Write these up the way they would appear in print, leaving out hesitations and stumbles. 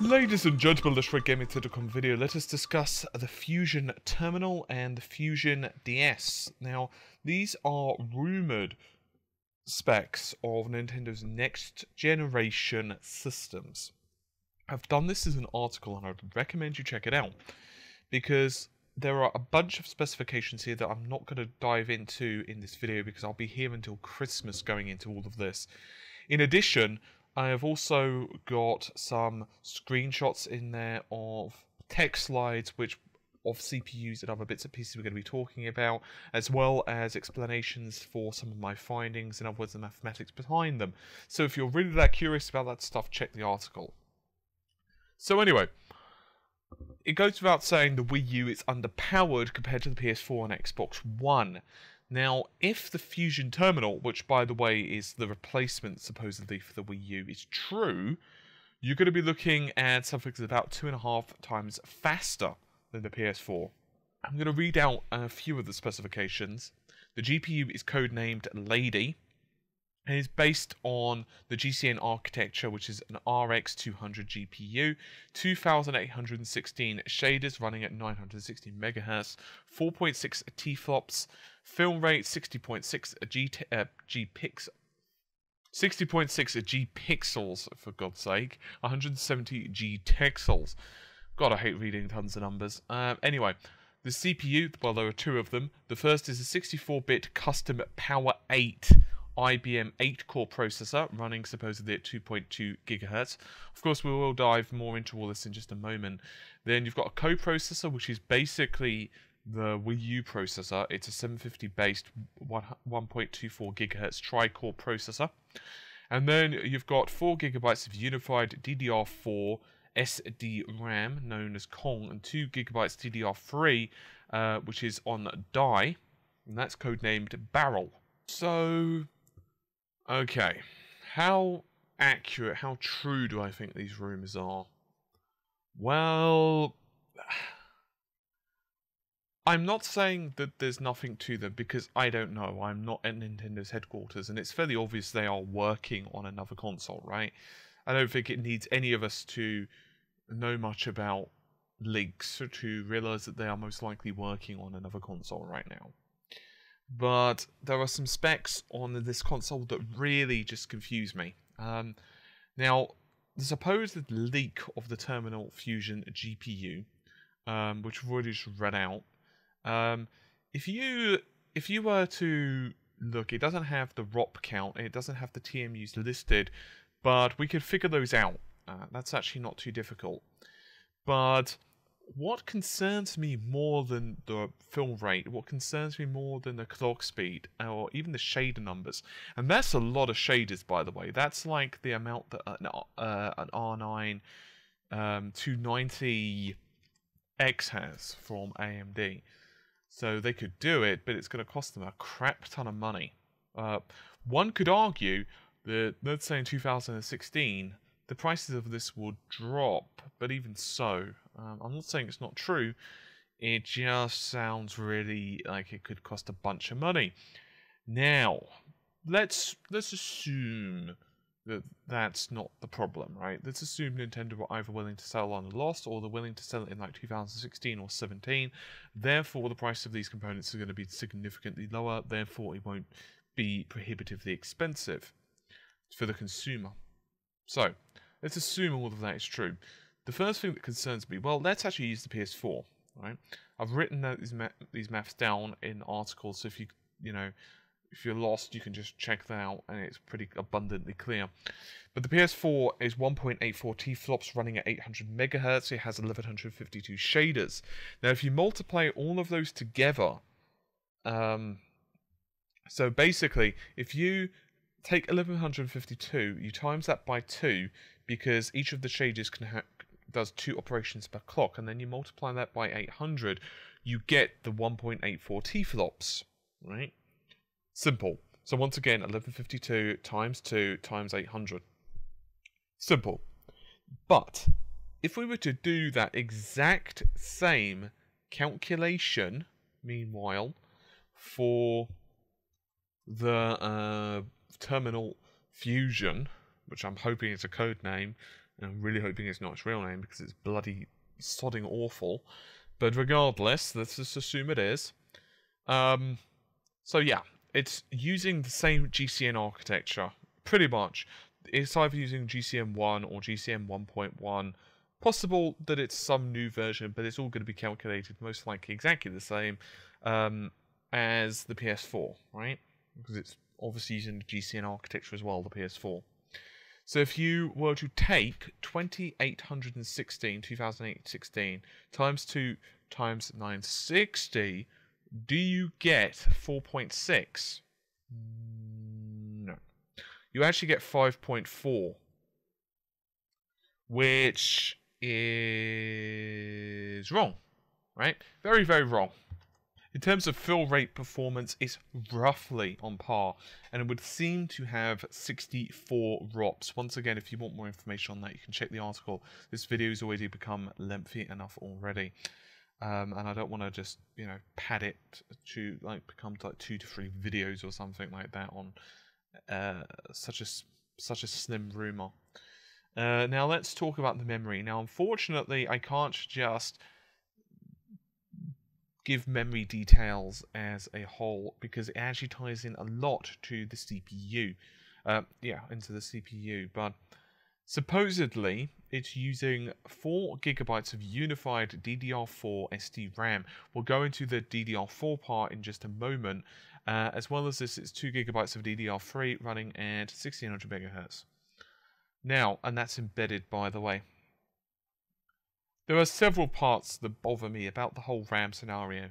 Ladies and gentlemen, this Red Gaming Titcom video, let us discuss the Fusion Terminal and the Fusion DS. Now, these are rumoured specs of Nintendo's next generation systems. I've done this as an article and I'd recommend you check it out, because there are a bunch of specifications here that I'm not going to dive into in this video because I'll be here until Christmas going into all of this. In addition, I have also got some screenshots in there of tech slides of CPUs and other bits and pieces we're going to be talking about, as well as explanations for some of my findings and other words the mathematics behind them. So if you're really that curious about that stuff, check the article. So anyway, it goes without saying the Wii U is underpowered compared to the PS4 and Xbox One. Now, if the Fusion Terminal, which by the way is the replacement supposedly for the Wii U, is true, you're going to be looking at something that's about 2.5 times faster than the PS4. I'm going to read out a few of the specifications. The GPU is codenamed Lady, and is based on the GCN architecture, which is an RX 200 GPU, 2816 shaders running at 960 MHz, 4.6 T-flops, film rate 60.6 G pixels, for God's sake, 170 G texels. God, I hate reading tons of numbers. Anyway, the CPU, well, there are two of them. The first is a 64-bit custom Power 8 IBM 8-core processor running supposedly at 2.2 GHz. Of course, we will dive more into all this in just a moment. Then you've got a co-processor, which is basically the Wii U processor. It's a 750-based 1.24 GHz tri-core processor. And then you've got 4 GB of unified DDR4 SD RAM, known as Kong, and 2 GB DDR3, which is on die, and that's codenamed Barrel. So, okay, how accurate, how true do I think these rumors are? Well, I'm not saying that there's nothing to them, because I don't know. I'm not at Nintendo's headquarters, and it's fairly obvious they are working on another console, right? I don't think it needs any of us to know much about leaks to realize that they are most likely working on another console right now. But there are some specs on this console that really just confuse me. Now, the supposed leak of the Terminal Fusion GPU, which we've already just read out, if you were to look, it doesn't have the ROP count, and it doesn't have the TMUs listed, but we could figure those out. That's actually not too difficult. But what concerns me more than the film rate, what concerns me more than the clock speed, or even the shader numbers, and that's a lot of shaders, by the way. That's like the amount that an R9 290X has from AMD. So they could do it, but it's going to cost them a crap ton of money. One could argue that, let's say in 2016, the prices of this will drop, but even so, I'm not saying it's not true, it just sounds really like it could cost a bunch of money. Now, let's assume that that's not the problem, right? Let's assume Nintendo were either willing to sell on a loss, or they're willing to sell it in like 2016 or 17, therefore the price of these components are going to be significantly lower, therefore it won't be prohibitively expensive for the consumer. So, let's assume all of that is true. The first thing that concerns me, well, let's actually use the PS4, right? I've written these maths down in articles, so if if you're lost, you can just check that out, and it's pretty abundantly clear. But the PS4 is 1.84 T-flops running at 800 MHz. It has 1152 shaders. Now, if you multiply all of those together, so basically, if you take 1152, you times that by 2, because each of the shaders does 2 operations per clock, and then you multiply that by 800, you get the 1.84 T-flops, right? Simple. So once again, 1152 times 2 times 800. Simple. But if we were to do that exact same calculation, meanwhile, for the Terminal Fusion, which I'm hoping is a code name, And I'm really hoping it's not its real name because it's bloody sodding awful. But regardless, let's just assume it is. So yeah, it's using the same GCN architecture, pretty much. It's either using GCN 1 or GCN 1.1. Possible that it's some new version, but it's all going to be calculated most likely exactly the same as the PS4, right? Because it's obviously using the GCN architecture as well, the PS4. So if you were to take 2816 times 2 times 960, do you get 4.6? No. You actually get 5.4, which is wrong, right? Very, very wrong. In terms of fill rate performance, it's roughly on par, and it would seem to have 64 ROPS. Once again, if you want more information on that, you can check the article. This video has already become lengthy enough already, and I don't want to just, you know, pad it to like become like 2 to 3 videos or something like that on such a slim rumor. Now let's talk about the memory. Now, unfortunately, I can't just give memory details as a whole because it actually ties in a lot to the CPU. Into the CPU. But supposedly, it's using 4 GB of unified DDR4 SD RAM. We'll go into the DDR4 part in just a moment. As well as this, it's 2 GB of DDR3 running at 1600 MHz. Now, and that's embedded, by the way. There are several parts that bother me about the whole RAM scenario.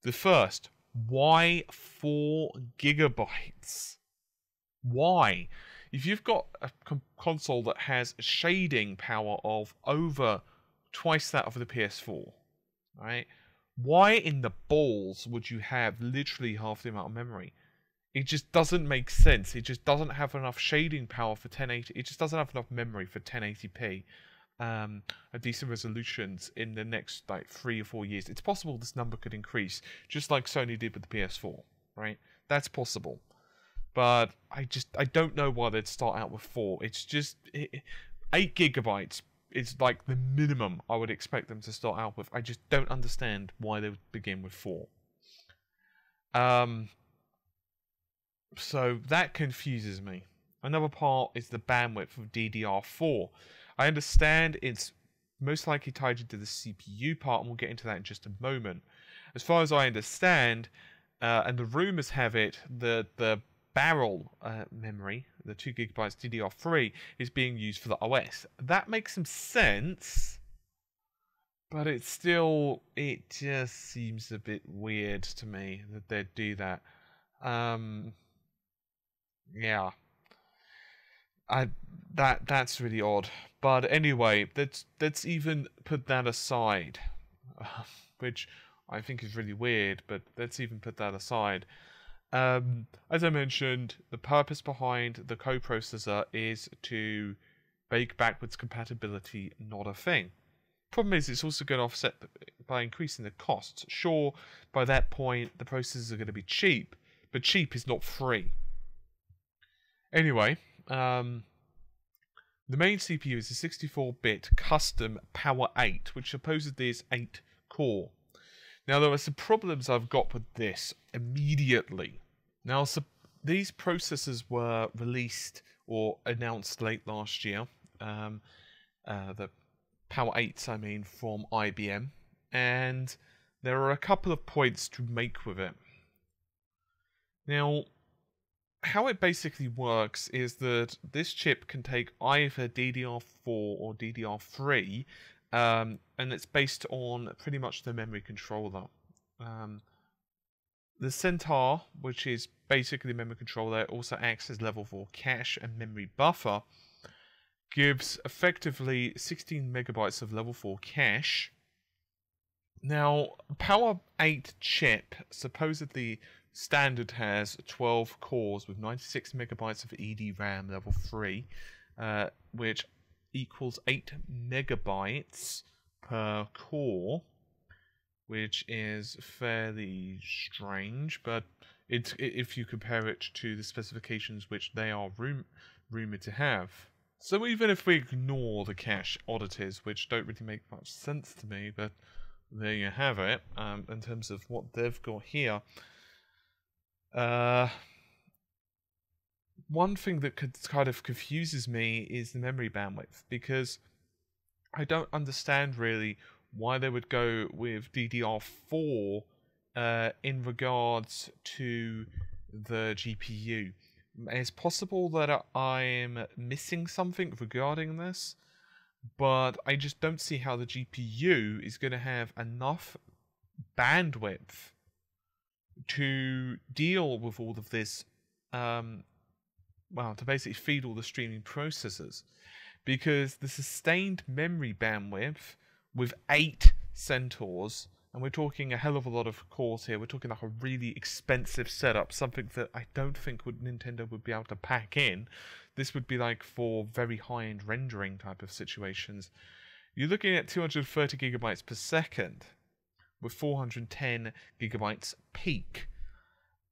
The first, why 4 GB? Why? If you've got a console that has a shading power of over twice that of the PS4, right? Why in the balls would you have literally half the amount of memory? It just doesn't make sense. It just doesn't have enough shading power for 1080. It just doesn't have enough memory for 1080p. At decent resolutions in the next like 3 or 4 years. It's possible this number could increase, just like Sony did with the PS4, right? That's possible. But I don't know why they'd start out with 4. It's just 8 GB is like the minimum I would expect them to start out with. I just don't understand why they would begin with 4. So that confuses me. Another part is the bandwidth of DDR4. I understand it's most likely tied into the CPU part, and we'll get into that in just a moment. As far as I understand, and the rumors have it, the barrel memory, the 2 GB DDR3, is being used for the OS. That makes some sense, but it just seems a bit weird to me that they'd do that. Yeah. That's really odd. But anyway, let's even put that aside, which I think is really weird, but let's even put that aside. As I mentioned, the purpose behind the coprocessor is to make backwards compatibility not a thing. Problem is, it's also going to offset by increasing the costs. Sure, by that point, the processors are going to be cheap, but cheap is not free. Anyway, the main CPU is a 64-bit custom Power 8, which supposedly is 8-core. Now, there are some problems I've got with this immediately. Now, these processors were released or announced late last year. The Power 8s, I mean, from IBM. And there are a couple of points to make with it. Now, how it basically works is that this chip can take either DDR4 or DDR3, and it's based on pretty much the memory controller. The Centaur, which is basically a memory controller, also acts as level 4 cache and memory buffer, gives effectively 16 megabytes of level 4 cache. Now, Power 8 chip supposedly standard has 12 cores with 96 megabytes of EDRAM level 3, which equals 8 megabytes per core, which is fairly strange, but if you compare it to the specifications which they are rumored to have. So even if we ignore the cache oddities, which don't really make much sense to me, but there you have it, in terms of what they've got here. One thing that kind of confuses me is the memory bandwidth, because I don't understand really why they would go with DDR4 in regards to the GPU. It's possible that I'm missing something regarding this, but I just don't see how the GPU is going to have enough bandwidth to deal with all of this, well, to basically feed all the streaming processors. Because the sustained memory bandwidth with 8 Centaurs, and we're talking a hell of a lot of cores here, we're talking like a really expensive setup, something that I don't think Nintendo would be able to pack in. This would be like for very high-end rendering type of situations. You're looking at 230 gigabytes per second with 410 gigabytes peak.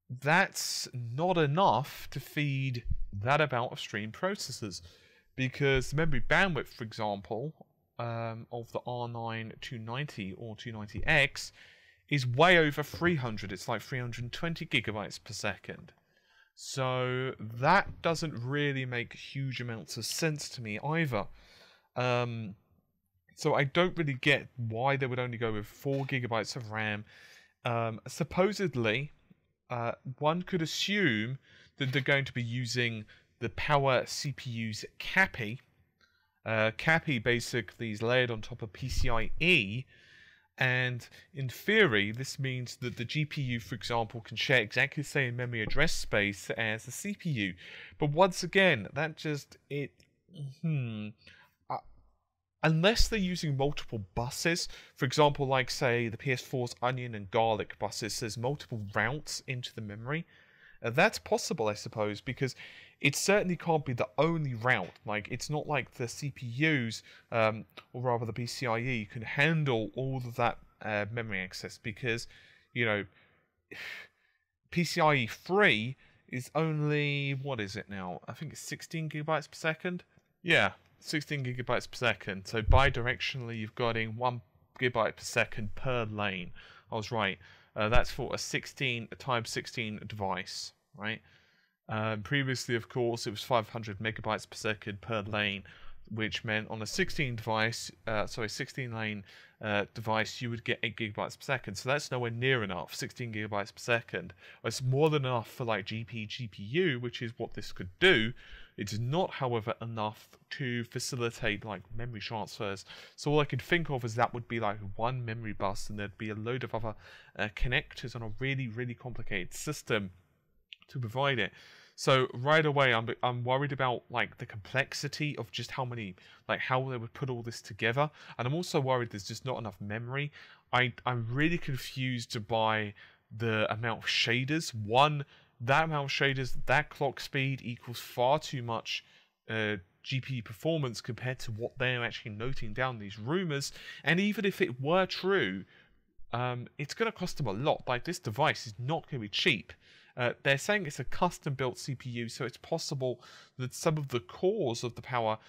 That's not enough to feed that amount of stream processors, because the memory bandwidth, for example, of the R9 290 or 290X is way over 300. It's like 320 gigabytes per second. So that doesn't really make huge amounts of sense to me either. So I don't really get why they would only go with 4 gigabytes of RAM. Supposedly, one could assume that they're going to be using the Power CPU's CAPI. CAPI basically is layered on top of PCIe, and in theory this means that the GPU, for example, can share exactly the same memory address space as the CPU. But once again, that just, unless they're using multiple buses, for example, like say the PS4's onion and garlic buses, there's multiple routes into the memory. That's possible, I suppose, because it certainly can't be the only route. Like, it's not like the CPUs, or rather the PCIe, can handle all of that memory access, because, you know, PCIe 3 is only, what is it now? I think it's 16 gigabytes per second? Yeah, 16 gigabytes per second. So bidirectionally, you've got in 1 gigabyte per second per lane. I was right. That's for a 16 times 16 device, right? Previously, of course, it was 500 megabytes per second per lane, which meant on a 16 lane device, you would get 8 gigabytes per second. So that's nowhere near enough. 16 gigabytes per second. It's more than enough for like GPU, which is what this could do. It's not, however, enough to facilitate like memory transfers. So all I could think of is that would be like one memory bus, and there'd be a load of other connectors on a really, really complicated system to provide it. So right away, I'm worried about like the complexity of just how many, like how they would put all this together, and I'm also worried there's just not enough memory. I'm really confused by the amount of shaders. That amount of shaders, that clock speed equals far too much GPU performance compared to what they're actually noting down these rumors. And even if it were true, it's going to cost them a lot. Like, this device is not going to be cheap. They're saying it's a custom-built CPU, so it's possible that some of the cores of the power,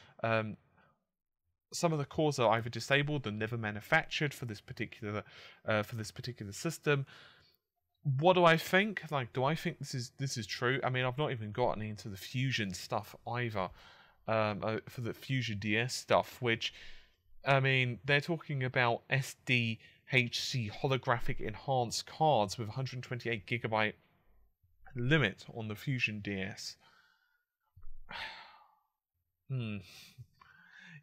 some of the cores are either disabled and never manufactured for this particular system. What do I think? Like, do I think this is true? I mean, I've not even gotten into the Fusion stuff either, for the Fusion DS stuff, which, I mean, they're talking about SDHC holographic enhanced cards with 128 gigabyte limit on the Fusion DS.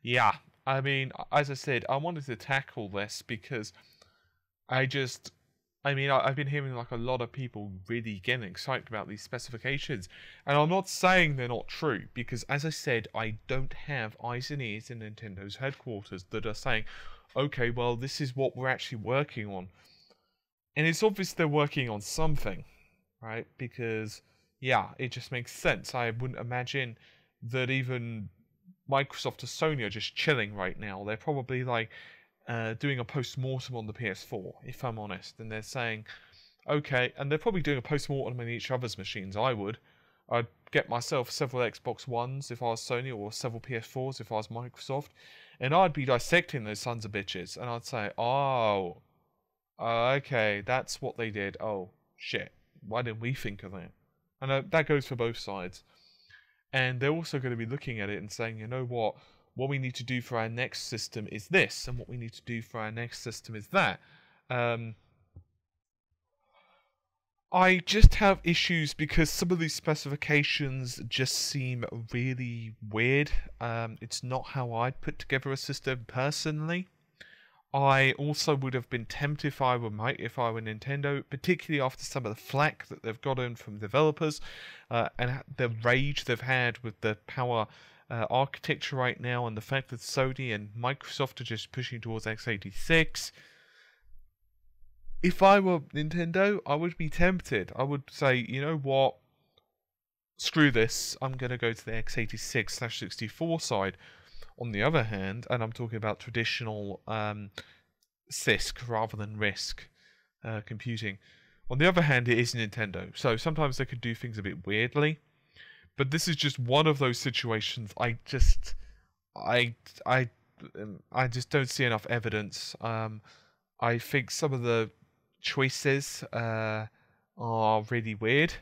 Yeah, I mean, as I said, I wanted to tackle this because I've been hearing like a lot of people really getting excited about these specifications, and I'm not saying they're not true, because as I said, I don't have eyes and ears in Nintendo's headquarters that are saying, okay, well, this is what we're actually working on. And it's obvious they're working on something, right? Because, yeah, it just makes sense. I wouldn't imagine that even Microsoft or Sony are just chilling right now. They're probably like doing a post-mortem on the PS4, if I'm honest, and they're saying, okay, and they're probably doing a post-mortem on each other's machines, I would, I'd get myself several Xbox Ones if I was Sony, or several PS4s if I was Microsoft, and I'd be dissecting those sons of bitches, and I'd say, oh, okay, that's what they did. Oh, shit. Why didn't we think of that? And that goes for both sides. And they're also going to be looking at it and saying, you know what we need to do for our next system is this, and what we need to do for our next system is that. I just have issues because some of these specifications just seem really weird. It's not how I'd put together a system personally. I also would have been tempted if I were Nintendo, particularly after some of the flack that they've gotten from developers and the rage they've had with the power architecture right now, and the fact that Sony and Microsoft are just pushing towards x86. If I were Nintendo, I would be tempted. I would say, you know what? Screw this. I'm going to go to the x86/64 side. On the other hand, and I'm talking about traditional CISC rather than RISC computing. On the other hand, it is Nintendo, so sometimes they could do things a bit weirdly. But this is just one of those situations. I just don't see enough evidence. I think some of the choices are really weird,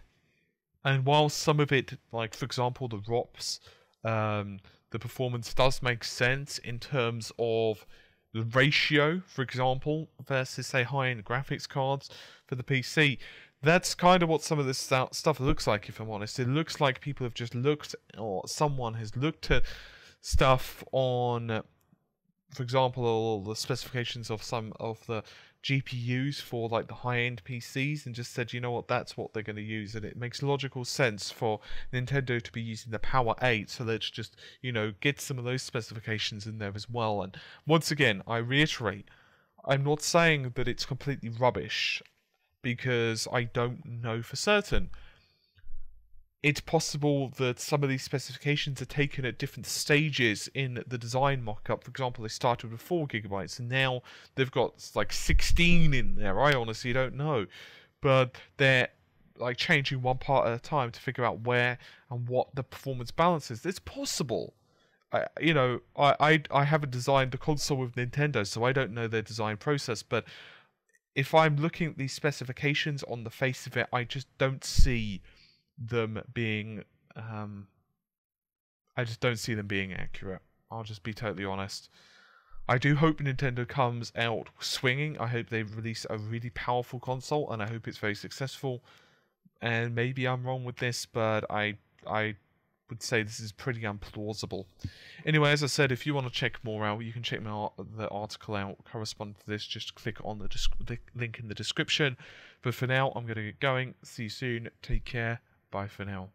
and while some of it, like for example the ROPS, the performance does make sense in terms of the ratio, for example, versus say high-end graphics cards for the PC. That's kind of what some of this stuff looks like, if I'm honest. It looks like people have just looked, or someone has looked at stuff on, for example, all the specifications of some of the GPUs for like the high-end PCs, and just said, you know what, that's what they're going to use, and it makes logical sense for Nintendo to be using the Power 8, so let's just, you know, get some of those specifications in there as well. And once again, I reiterate, I'm not saying that it's completely rubbish, because I don't know for certain. It's possible that some of these specifications are taken at different stages in the design mock-up. For example, they started with 4 gigabytes, and now they've got like 16 in there. I honestly don't know. But they're like changing one part at a time to figure out where and what the performance balance is. It's possible. I haven't designed the console with Nintendo, so I don't know their design process. But if I'm looking at these specifications on the face of it, I just don't see them being I just don't see them being accurate. I'll just be totally honest. I do hope Nintendo comes out swinging. I hope they release a really powerful console, and I hope it's very successful. And maybe I'm wrong with this, but I would say this is pretty implausible. Anyway, as I said, if you want to check more out, you can check the article out corresponding to this. Just click on the link in the description. But for now, I'm going to get going. See you soon. Take care. Bye for now.